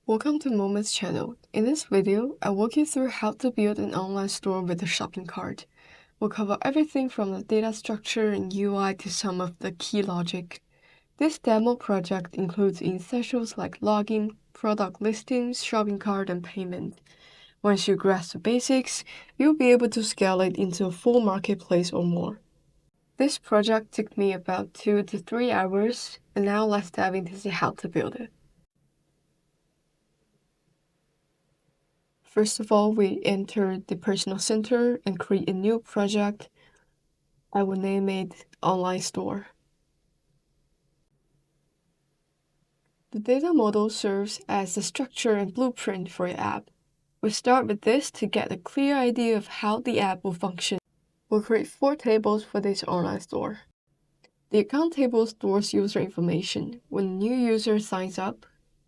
Welcome to Momen's channel. In this video, I'll walk you through how to build an online store with a shopping cart. We'll cover everything from the data structure and UI to some of the key logic. This demo project includes essentials like login, product listings, shopping cart, and payment. Once you grasp the basics, you'll be able to scale it into a full marketplace or more. This project took me about 2 to 3 hours, and now let's dive in to see how to build it. First of all, we enter the personal center and create a new project. I will name it Online Store. The data model serves as the structure and blueprint for your app. We start with this to get a clear idea of how the app will function. We'll create 4 tables for this online store. The account table stores user information. When a new user signs up,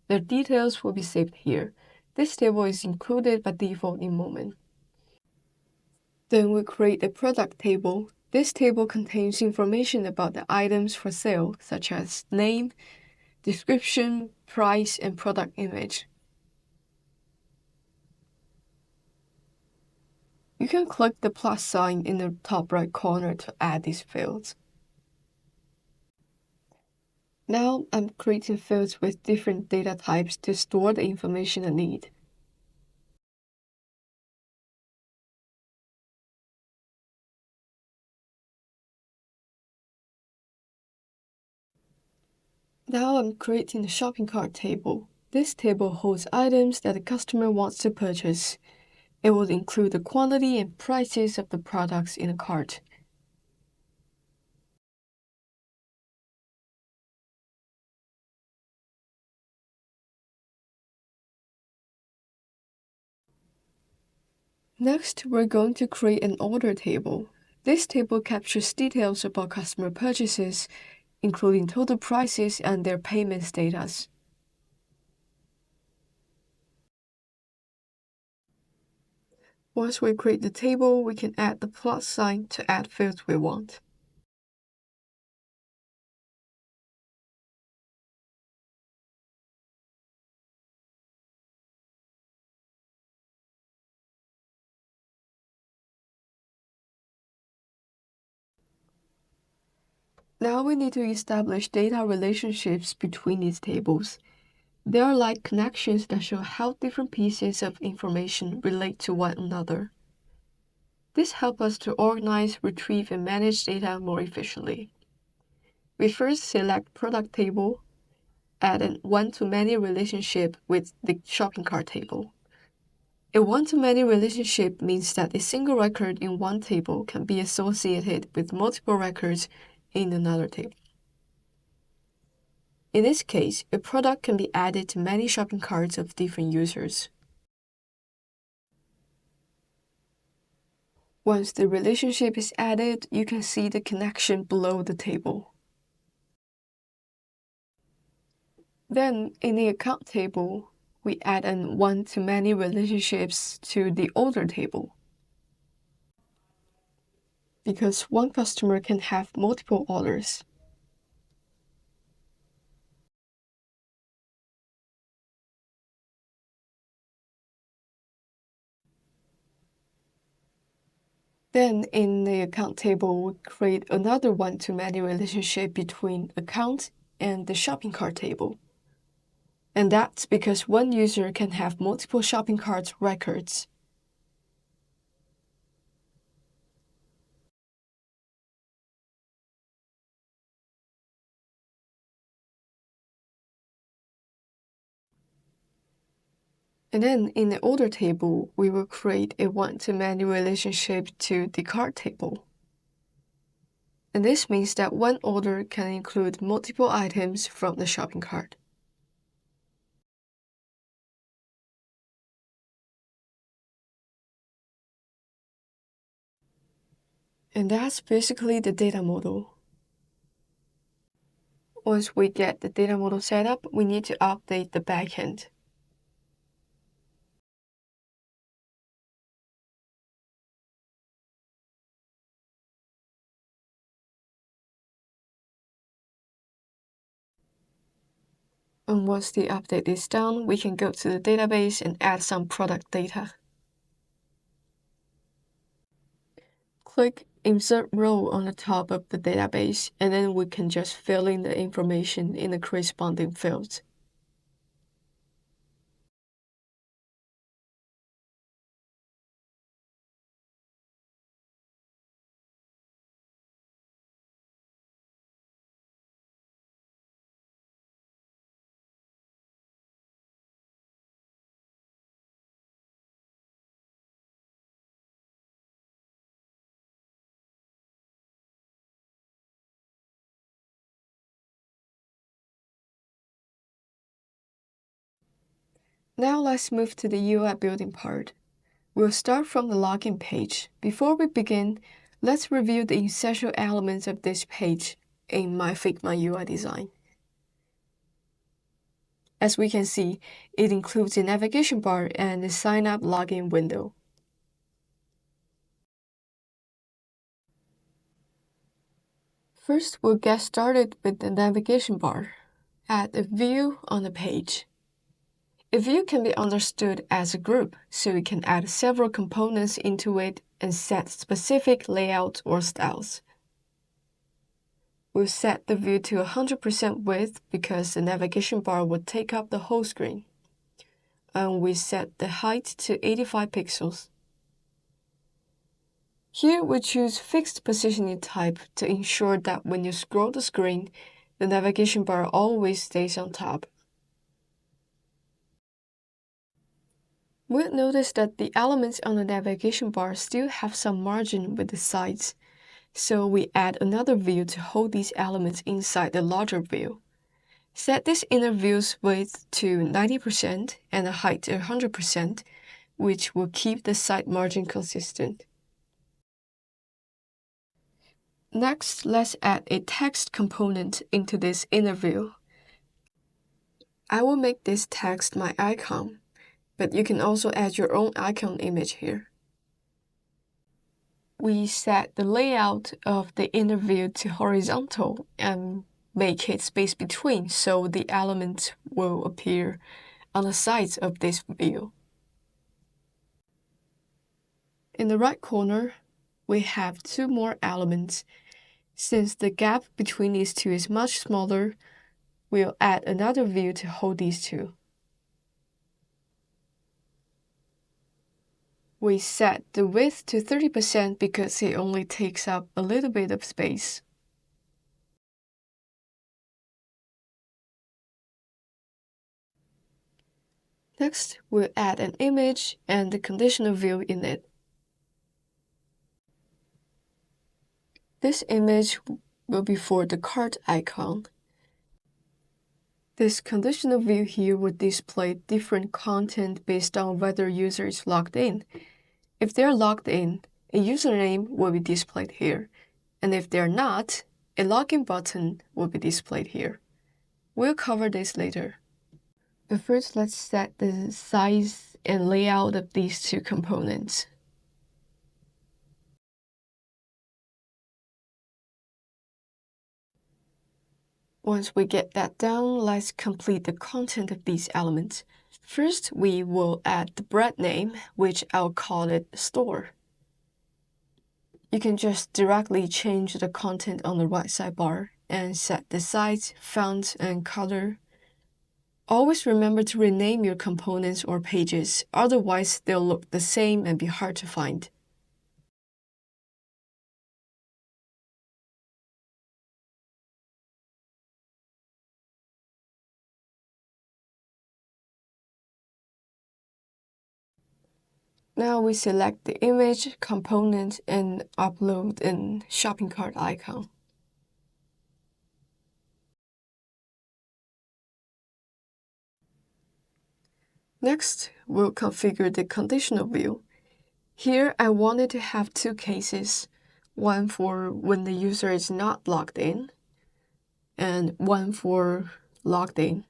their details will be saved here. This table is included by default in Momen. Then we create a product table. This table contains information about the items for sale, such as name, description, price, and product image. You can click the plus sign in the top right corner to add these fields. Now I'm creating fields with different data types to store the information I need. Now I'm creating the shopping cart table. This table holds items that the customer wants to purchase. It will include the quantity and prices of the products in the cart. Next, we're going to create an order table. This table captures details about customer purchases, including total prices and their payment status. Once we create the table, we can add the plus sign to add fields we want. Now we need to establish data relationships between these tables. They are like connections that show how different pieces of information relate to one another. This helps us to organize, retrieve, and manage data more efficiently. We first select Product Table, add a one-to-many relationship with the shopping cart table. A one-to-many relationship means that a single record in one table can be associated with multiple records in another table. In this case, a product can be added to many shopping carts of different users. Once the relationship is added, you can see the connection below the table. Then, in the account table, we add an one-to-many relationships to the order table. Because one customer can have multiple orders. Then, in the account table, we create another one-to-many relationship between account and the shopping cart table. And that's because one user can have multiple shopping cart records. And then in the order table, we will create a one-to-many relationship to the cart table. And this means that one order can include multiple items from the shopping cart. And that's basically the data model. Once we get the data model set up, we need to update the backend. And once the update is done, we can go to the database and add some product data. Click Insert Row on the top of the database, and then we can just fill in the information in the corresponding fields. Now let's move to the UI building part. We'll start from the login page. Before we begin, let's review the essential elements of this page in my Figma UI design. As we can see, it includes a navigation bar and a sign up login window. First, we'll get started with the navigation bar. Add a view on the page. A view can be understood as a group, so we can add several components into it and set specific layouts or styles. We'll set the view to 100% width because the navigation bar would take up the whole screen. And we set the height to 85 pixels. Here we choose fixed positioning type to ensure that when you scroll the screen, the navigation bar always stays on top. We'll notice that the elements on the navigation bar still have some margin with the sides, so we add another view to hold these elements inside the larger view. Set this inner view's width to 90% and the height to 100%, which will keep the side margin consistent. Next, let's add a text component into this inner view. I will make this text my icon, but you can also add your own icon image here. We set the layout of the inner view to horizontal and make it space between so the elements will appear on the sides of this view. In the right corner, we have two more elements. Since the gap between these two is much smaller, we'll add another view to hold these two. We set the width to 30% because it only takes up a little bit of space. Next, we'll add an image and the conditional view in it. This image will be for the cart icon. This conditional view here will display different content based on whether user is logged in. If they're logged in, a username will be displayed here, and if they're not, a login button will be displayed here. We'll cover this later. But first, let's set the size and layout of these two components. Once we get that down, let's complete the content of these elements. First, we will add the brand name, which I'll call it store. You can just directly change the content on the right sidebar and set the size, font, and color. Always remember to rename your components or pages, otherwise they'll look the same and be hard to find. Now we select the image component and upload a shopping cart icon. Next, we'll configure the conditional view. Here, I wanted to have two cases, one for when the user is not logged in, and one for logged in.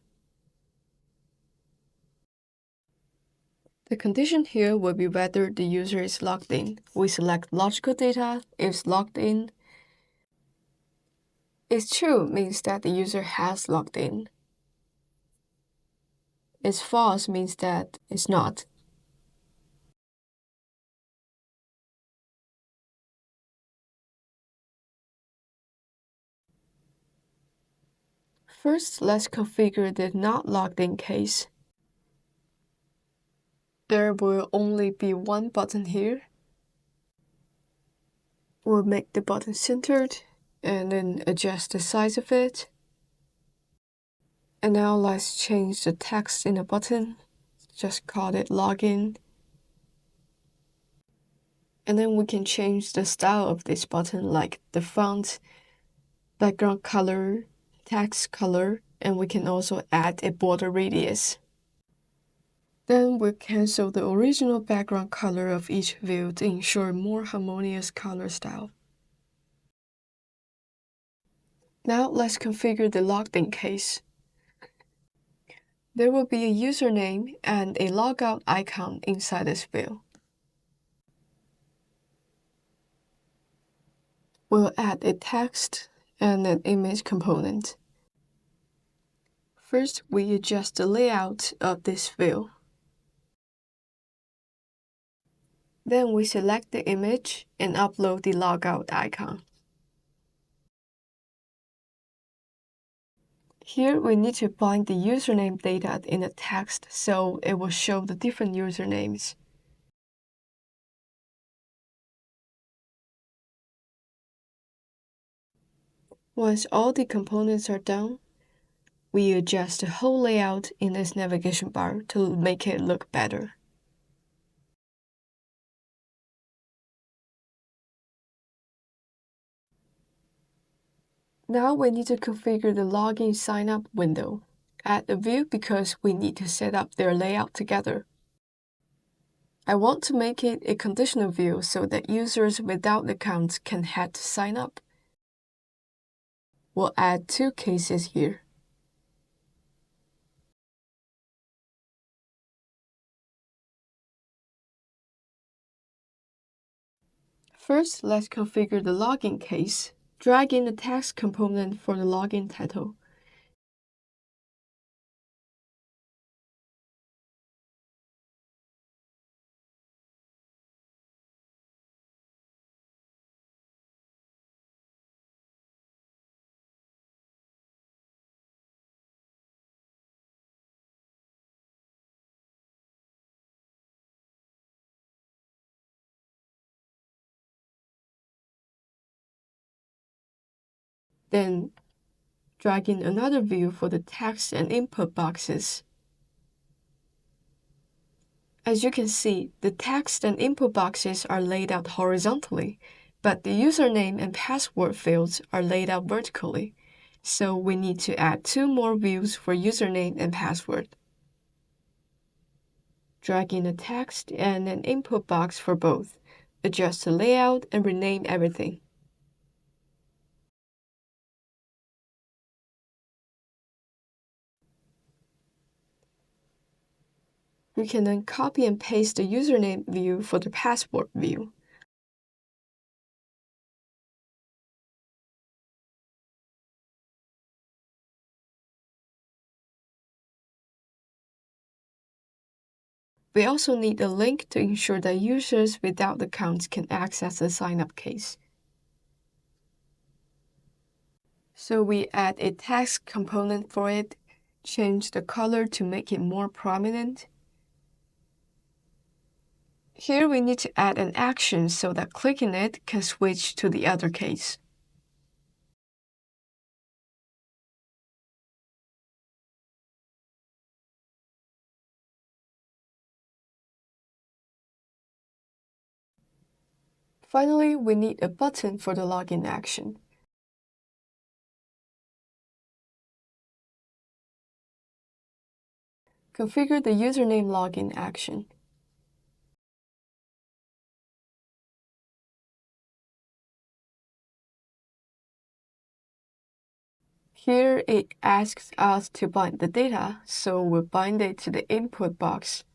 The condition here will be whether the user is logged in. We select logical data if logged in. It's true means that the user has logged in. It's false means that it's not. First, let's configure the not logged in case. There will only be one button here. We'll make the button centered and then adjust the size of it. And now let's change the text in the button. Just call it login. And then we can change the style of this button, like the font, background color, text color, and we can also add a border radius. Then we'll cancel the original background color of each view to ensure more harmonious color style. Now let's configure the logged in case. There will be a username and a logout icon inside this view. We'll add a text and an image component. First, we adjust the layout of this view. Then we select the image and upload the logout icon. Here we need to bind the username data in the text so it will show the different usernames. Once all the components are done, we adjust the whole layout in this navigation bar to make it look better. Now we need to configure the login sign-up window. Add a view because we need to set up their layout together. I want to make it a conditional view so that users without accounts can head to sign up. We'll add two cases here. First, let's configure the login case. Drag in the text component for the login title. Then, drag in another view for the text and input boxes. As you can see, the text and input boxes are laid out horizontally, but the username and password fields are laid out vertically. So we need to add two more views for username and password. Drag in a text and an input box for both. Adjust the layout and rename everything. We can then copy and paste the username view for the password view. We also need a link to ensure that users without accounts can access the sign-up case. So we add a text component for it, change the color to make it more prominent. Here we need to add an action so that clicking it can switch to the other case. Finally, we need a button for the login action. Configure the username login action. Here it asks us to bind the data, so we'll bind it to the input box.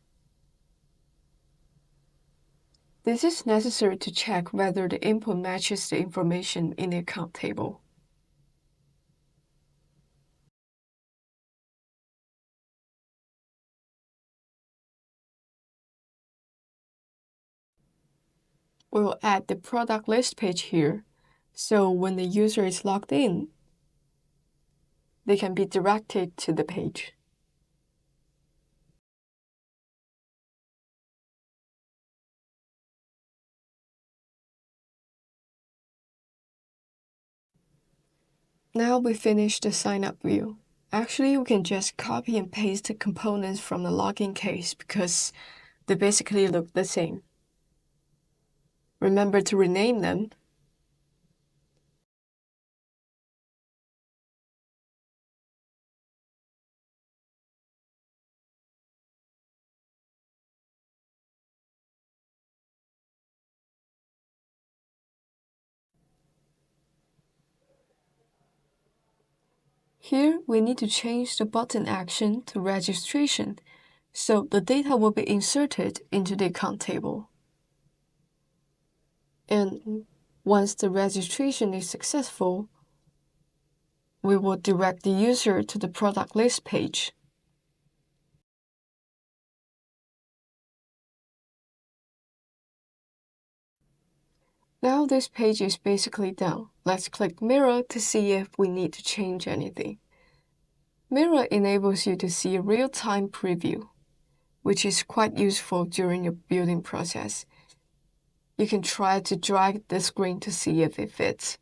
This is necessary to check whether the input matches the information in the account table. we'll add the product list page here, so when the user is logged in, they can be directed to the page. Now we finish the sign-up view. Actually, we can just copy and paste the components from the login case because they basically look the same. Remember to rename them. Here, we need to change the button action to registration, so the data will be inserted into the account table. And once the registration is successful, we will direct the user to the product list page. Now this page is basically done. Let's click Mirror to see if we need to change anything. Mirror enables you to see a real-time preview, which is quite useful during your building process. You can try to drag the screen to see if it fits.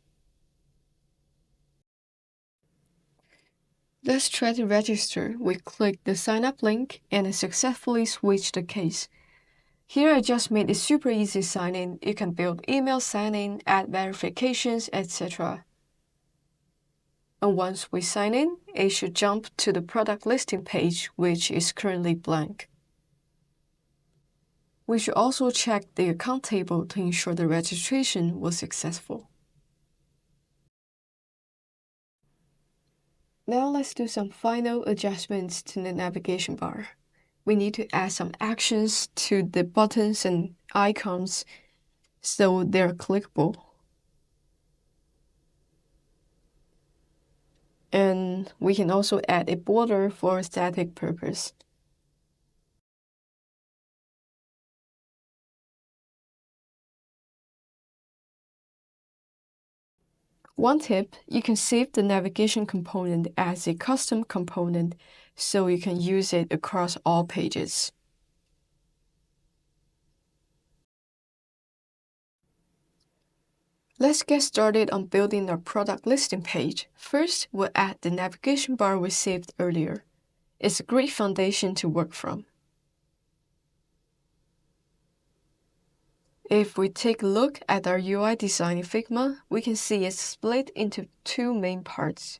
Let's try to register. We click the sign up link and it successfully switched the case. Here I just made a super easy sign in. You can build email sign in, add verifications, etc. And once we sign in, it should jump to the product listing page, which is currently blank. We should also check the account table to ensure the registration was successful. Now let's do some final adjustments to the navigation bar. We need to add some actions to the buttons and icons so they're clickable. And we can also add a border for aesthetic purpose. One tip, you can save the navigation component as a custom component so you can use it across all pages. Let's get started on building our product listing page. First, we'll add the navigation bar we saved earlier. It's a great foundation to work from. If we take a look at our UI design in Figma, we can see it's split into two main parts: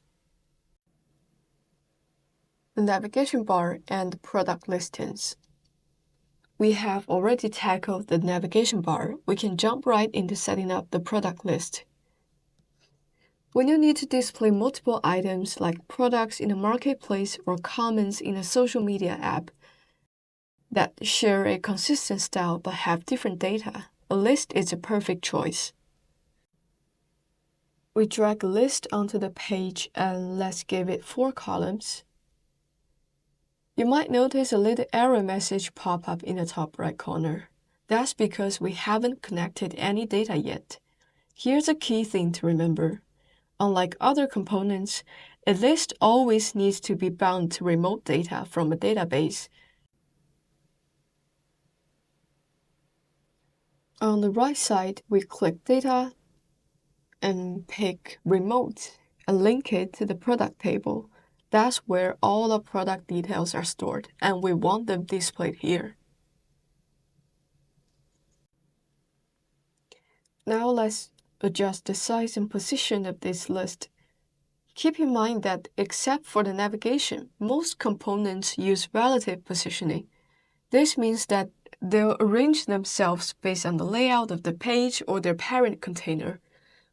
the navigation bar and the product listings. We have already tackled the navigation bar. We can jump right into setting up the product list. When you need to display multiple items like products in a marketplace or comments in a social media app that share a consistent style but have different data, a list is a perfect choice. We drag a list onto the page and let's give it 4 columns. You might notice a little error message pop up in the top right corner. That's because we haven't connected any data yet. Here's a key thing to remember. Unlike other components, a list always needs to be bound to remote data from a database. On the right side, we click Data and pick Remote and link it to the product table. That's where all the product details are stored, and we want them displayed here. Now let's adjust the size and position of this list. Keep in mind that except for the navigation, most components use relative positioning. This means that they'll arrange themselves based on the layout of the page or their parent container,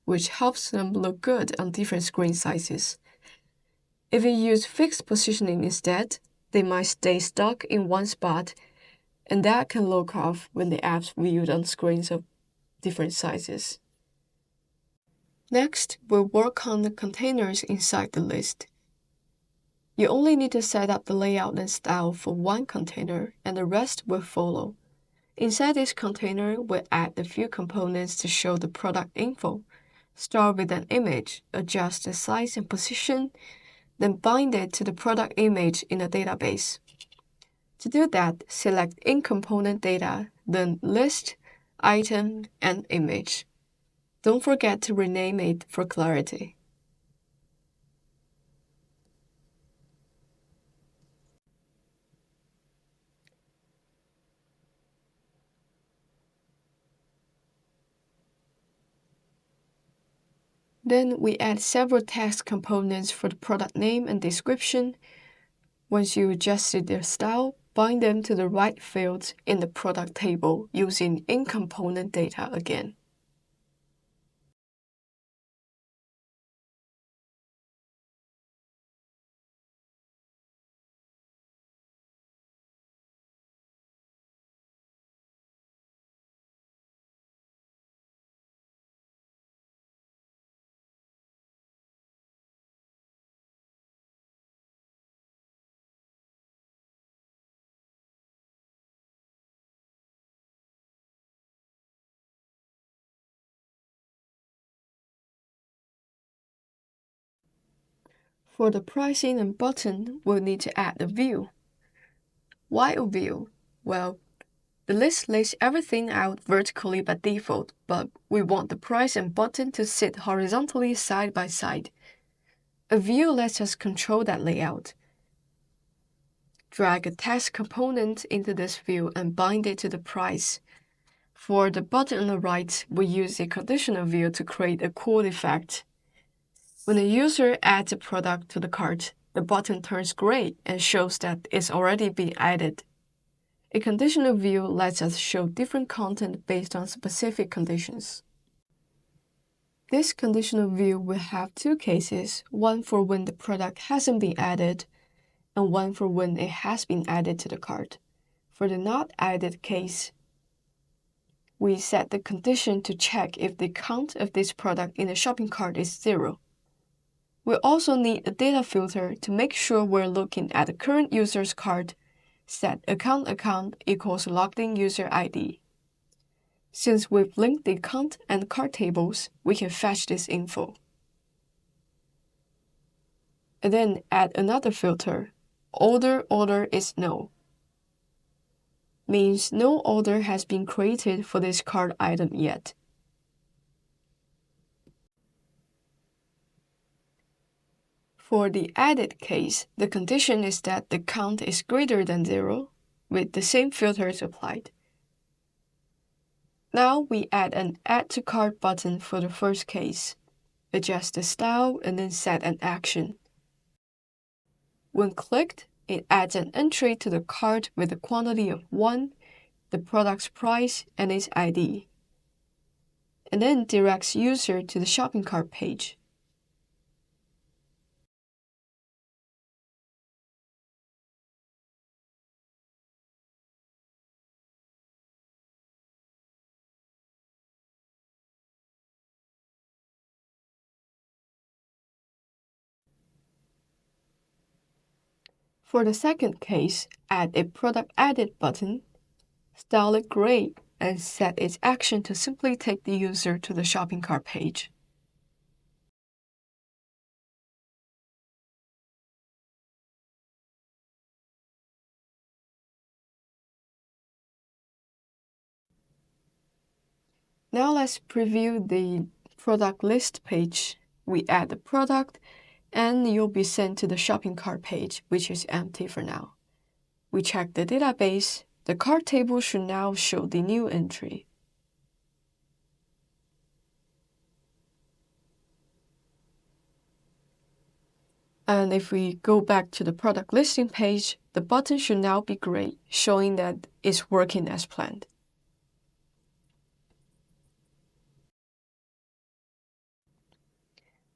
which helps them look good on different screen sizes. If you use fixed positioning instead, they might stay stuck in one spot, and that can look off when the app's viewed on screens of different sizes. Next, we'll work on the containers inside the list. You only need to set up the layout and style for one container, and the rest will follow. Inside this container, we'll add a few components to show the product info. Start with an image, adjust the size and position, then bind it to the product image in a database. To do that, select in-component data, then list, item, and image. Don't forget to rename it for clarity. Then we add several text components for the product name and description. Once you adjusted their style, bind them to the right fields in the product table using in-component data again. For the pricing and button, we'll need to add a view. Why a view? Well, the list lays everything out vertically by default, but we want the price and button to sit horizontally side by side. A view lets us control that layout. Drag a text component into this view and bind it to the price. For the button on the right, we use a conditional view to create a cool effect. When a user adds a product to the cart, the button turns gray and shows that it's already been added. A conditional view lets us show different content based on specific conditions. This conditional view will have two cases, one for when the product hasn't been added, and one for when it has been added to the cart. For the not added case, we set the condition to check if the count of this product in the shopping cart is 0. We also need a data filter to make sure we're looking at the current user's cart. Set account equals logged in user ID. Since we've linked the account and cart tables, we can fetch this info. And then add another filter. Order is no. Means no order has been created for this cart item yet. For the added case, the condition is that the count is greater than 0, with the same filters applied. Now we add an Add to Cart button for the first case. Adjust the style and then set an action. When clicked, it adds an entry to the cart with a quantity of 1, the product's price, and its ID, and then directs user to the shopping cart page. For the second case, add a Product Added button, style it gray, and set its action to simply take the user to the shopping cart page. Now let's preview the product list page. We add the product, and you'll be sent to the shopping cart page, which is empty for now. We check the database. The cart table should now show the new entry. And if we go back to the product listing page, the button should now be gray, showing that it's working as planned.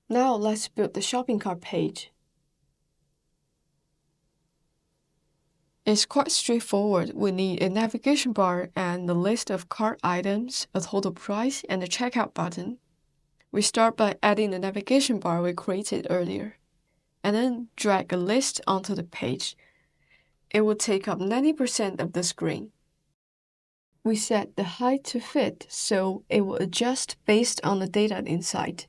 Now let's build the shopping cart page. It's quite straightforward. We need a navigation bar and a list of cart items, a total price, and a checkout button. We start by adding the navigation bar we created earlier, and then drag a list onto the page. It will take up 90% of the screen. We set the height to fit so it will adjust based on the data inside.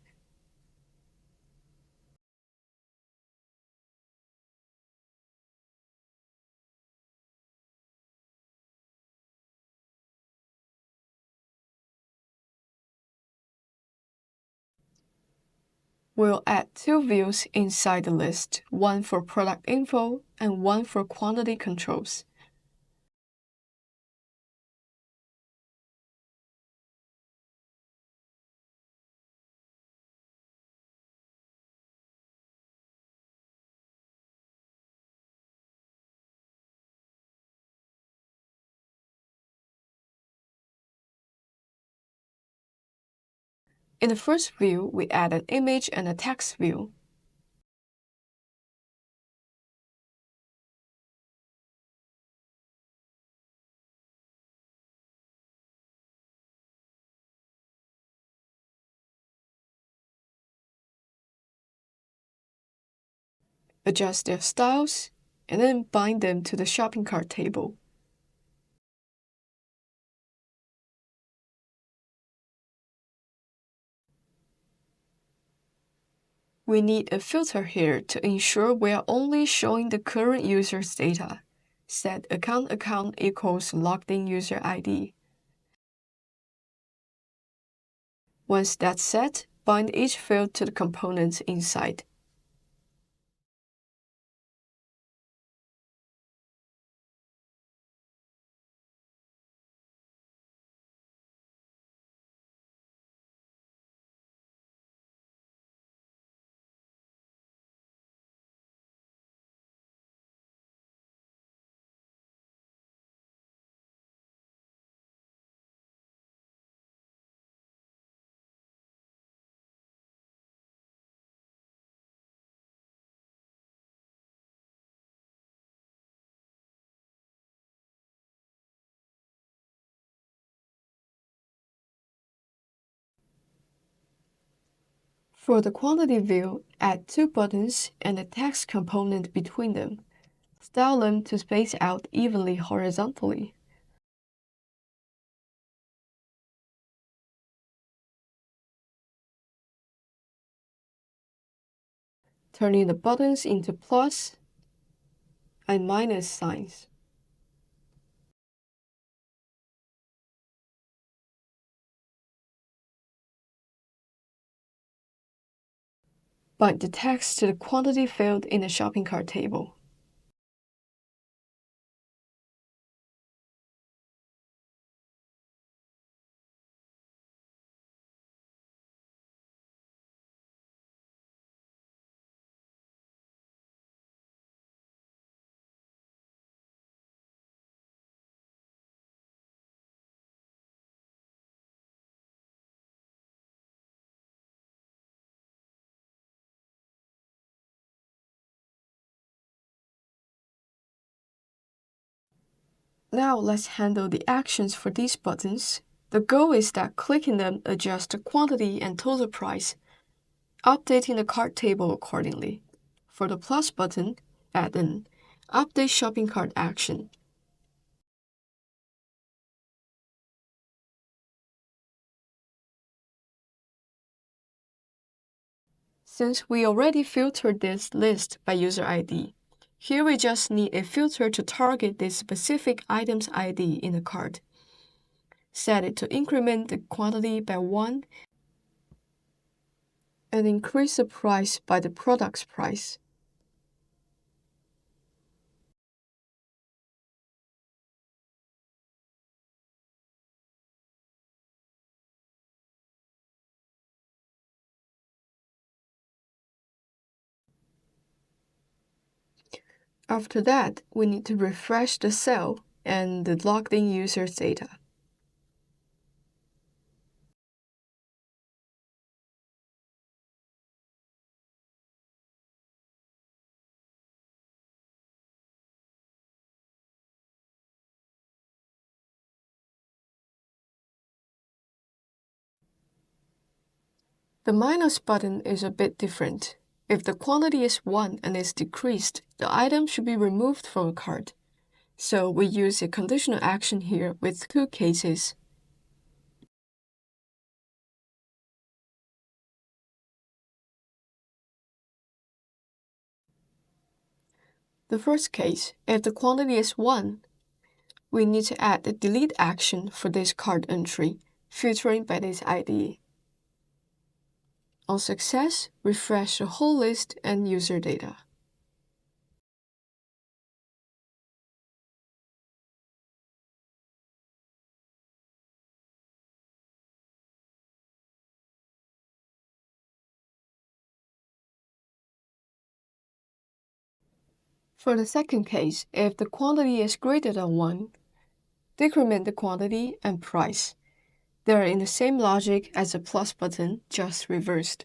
We'll add two views inside the list, one for product info and one for quantity controls. In the first view, we add an image and a text view. Adjust their styles, and then bind them to the shopping cart table. We need a filter here to ensure we are only showing the current user's data. Set account equals logged in user ID. Once that's set, bind each field to the components inside. For the quantity view, add two buttons and a text component between them. Style them to space out evenly horizontally. Turning the buttons into plus and minus signs. Bind the text to the quantity field in the shopping cart table. Now let's handle the actions for these buttons. The goal is that clicking them adjusts the quantity and total price, updating the cart table accordingly. For the plus button, add an Update Shopping Cart action. Since we already filtered this list by user ID, here we just need a filter to target the specific item's ID in the cart. Set it to increment the quantity by 1 and increase the price by the product's price. After that, we need to refresh the cell and the logged-in user's data. The minus button is a bit different. If the quantity is 1 and is decreased, the item should be removed from a cart. So we use a conditional action here with 2 cases. The first case, if the quantity is 1, we need to add the delete action for this cart entry, filtering by this ID. On success, refresh the whole list and user data. For the second case, if the quantity is greater than 1, decrement the quantity and price. They are in the same logic as the plus button, just reversed.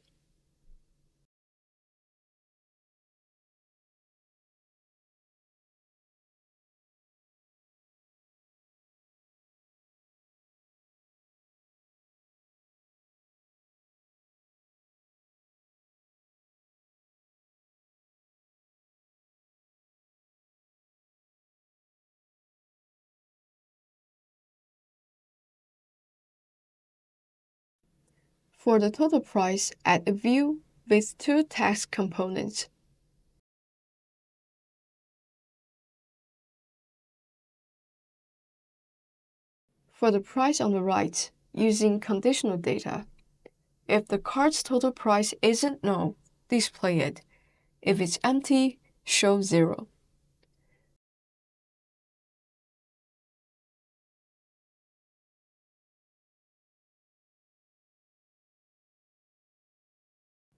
For the total price, add a view with 2 text components. For the price on the right, using conditional data, if the cart's total price isn't known, display it. If it's empty, show 0.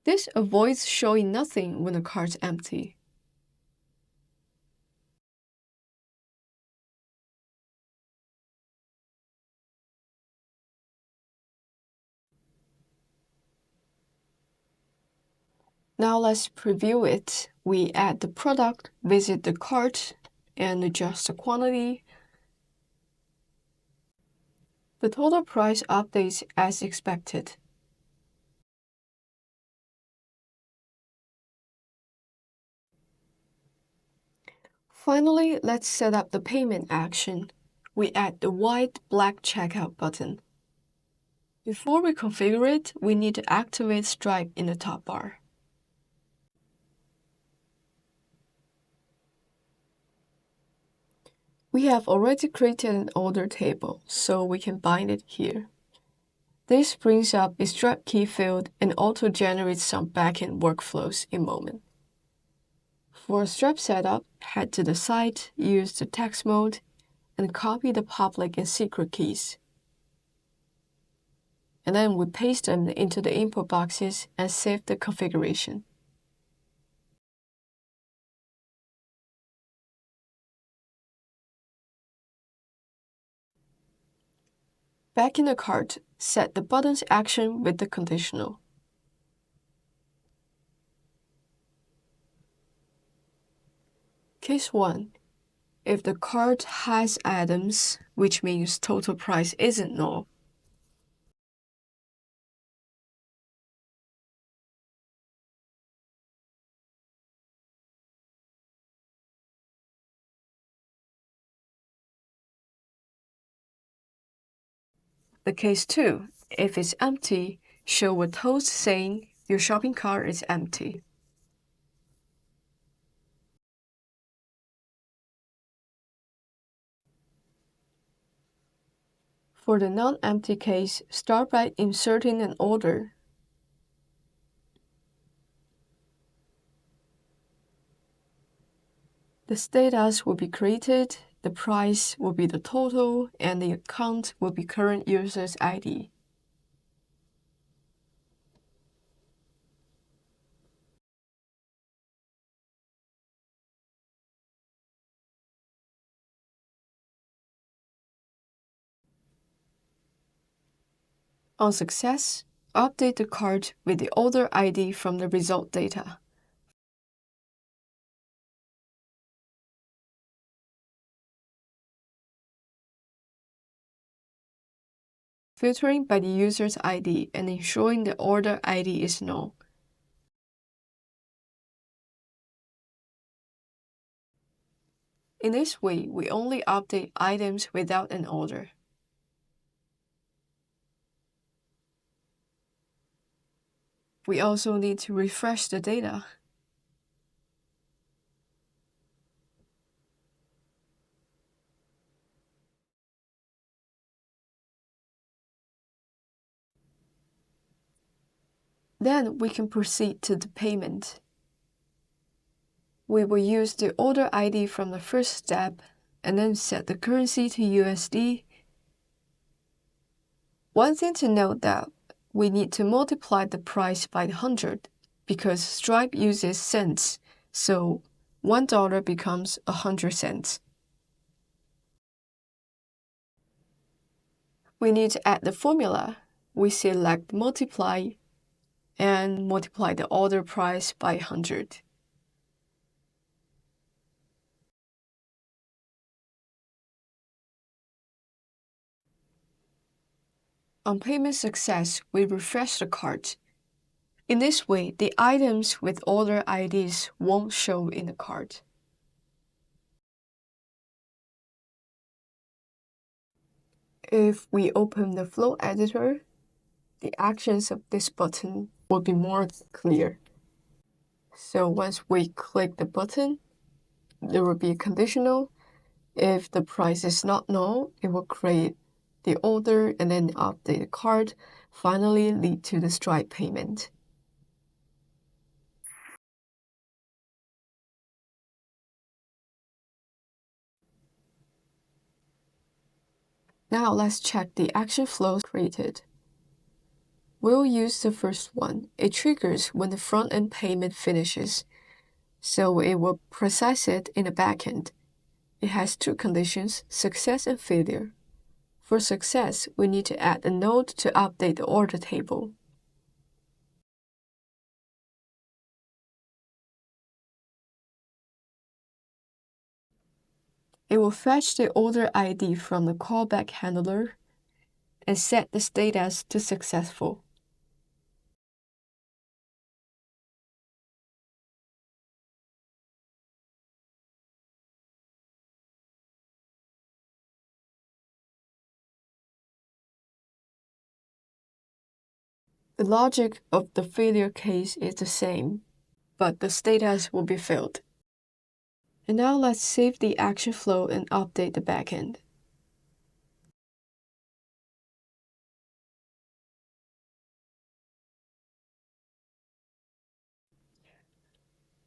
This avoids showing nothing when the cart's empty. Now let's preview it. We add the product, visit the cart, and adjust the quantity. The total price updates as expected. Finally, let's set up the payment action. We add the white-black checkout button. Before we configure it, we need to activate Stripe in the top bar. We have already created an order table, so we can bind it here. This brings up a Stripe key field and auto-generates some backend workflows in Momen. For Stripe setup, head to the site, use the text mode, and copy the public and secret keys. And then we paste them into the input boxes and save the configuration. Back in the cart, set the button's action with the conditional. Case 1. If the cart has items, which means total price isn't null, the case 2, if it's empty, show a toast saying your shopping cart is empty. For the non-empty case, start by inserting an order. The status will be created, the price will be the total, and the account will be current user's ID. On success, update the cart with the order ID from the result data. Filtering by the user's ID and ensuring the order ID is null. In this way, we only update items without an order. We also need to refresh the data. Then we can proceed to the payment. We will use the order ID from the first step and then set the currency to USD. One thing to note that we need to multiply the price by 100 because Stripe uses cents, so $1 becomes 100 cents. We need to add the formula. We select multiply and multiply the order price by 100. On payment success, we refresh the cart. In this way, the items with order IDs won't show in the cart. If we open the flow editor, the actions of this button will be more clear. So once we click the button, there will be a conditional. If the price is not null, it will create the order and then update the cart, finally lead to the Stripe payment. Now let's check the action flows created. We'll use the first one. It triggers when the front-end payment finishes, so it will process it in the backend. It has two conditions, success and failure. For success, we need to add a node to update the order table. It will fetch the order ID from the callback handler and set the status to successful. The logic of the failure case is the same, but the status will be failed. And now let's save the action flow and update the backend.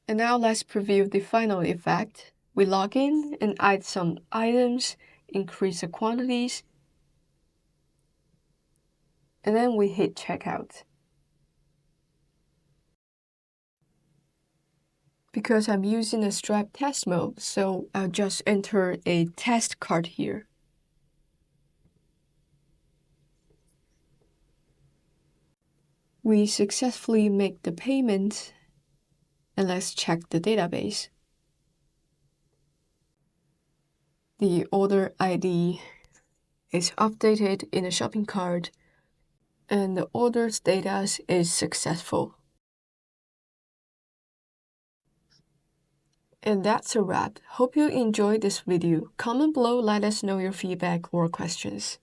And now let's preview the final effect. We log in and add some items, increase the quantities, and then we hit checkout. Because I'm using a Stripe test mode, so I'll just enter a test card here. We successfully make the payment, and let's check the database. The order ID is updated in the shopping cart, and the order status is successful. And that's a wrap. Hope you enjoyed this video. Comment below, let us know your feedback or questions.